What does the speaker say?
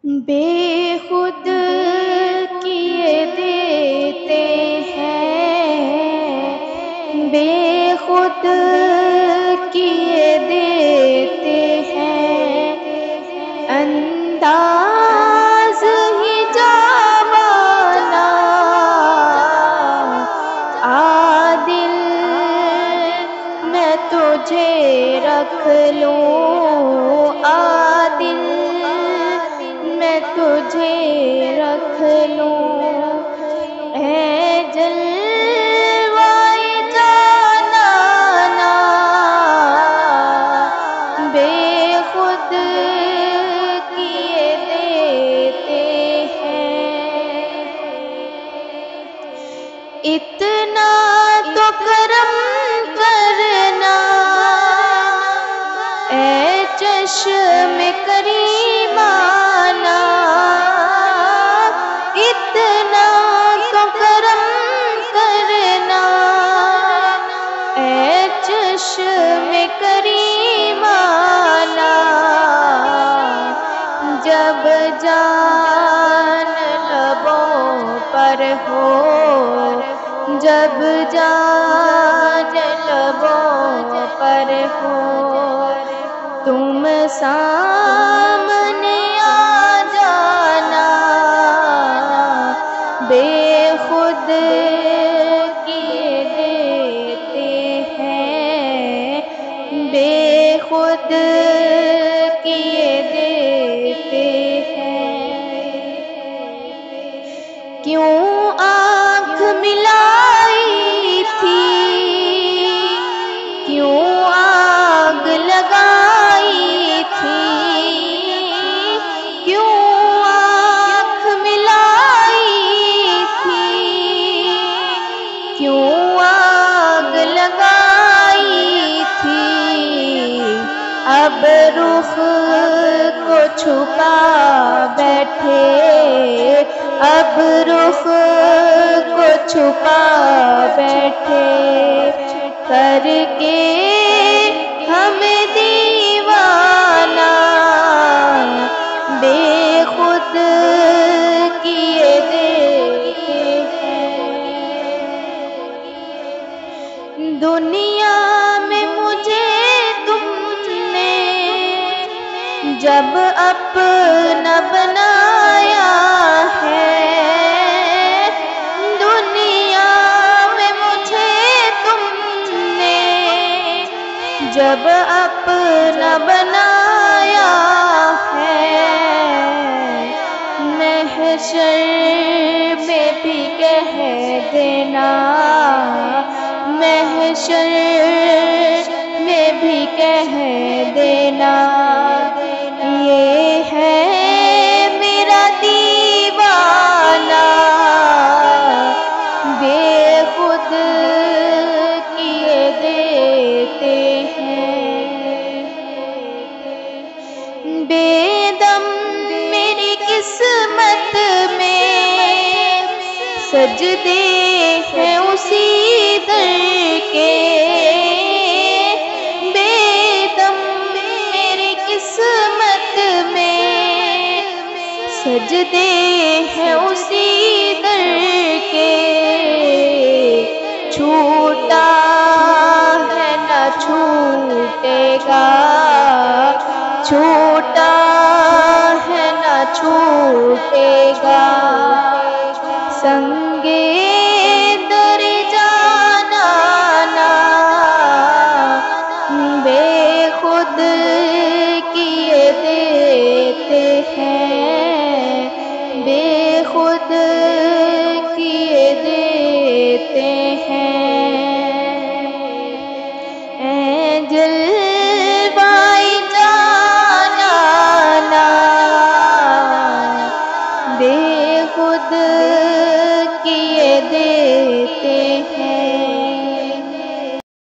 بے خود کیے دیتے ہیں، بے خود کیے دیتے ہیں، انداز ہی جاوانا عادل میں تجھے رکھ لوں، عادل میں تجھے رکھ لوں، اے جلوائے جانانا بے خود کیے دیتے ہیں۔ اتنا تو کرم کرنا اے چشم کریمانہ، اتنا تو کرم کرنا اے چشم کریمانہ، جب جان لبوں پر ہو، جب جان لبوں پر ہو، تم سامنے آ جانا، بے خود کیے دیتے ہیں، بے خود کیے دیتے ہیں۔ کیوں آنکھ ملائی تھی، کیوں آگ لگائی تھی، کیوں آنکھ ملائی تھی، کیوں آگ لگائی تھی، اب رخ کو چھپا بیٹھے، اب رخ کو چھپا بیٹھے، کر کے ہمیں دیوانہ بے خود کیے دیتے ہیں۔ دنیا میں مجھے تم نے جب اپنا بنایا ہے، دنیا میں مجھے تم نے جب اپنا بنایا ہے، محشر میں بھی کہہ دینا، محشر میں بھی کہہ دینا، یہ ہے میرا دیوانہ بے خود کیے دیتے ہیں۔ بے دم میری قسمت میں سجدے ہیں اسی در کے، بے دم میری قسمت میں سجدے ہیں اسی در کے، چھوٹا ہے نہ چھوٹے گا، چھوٹا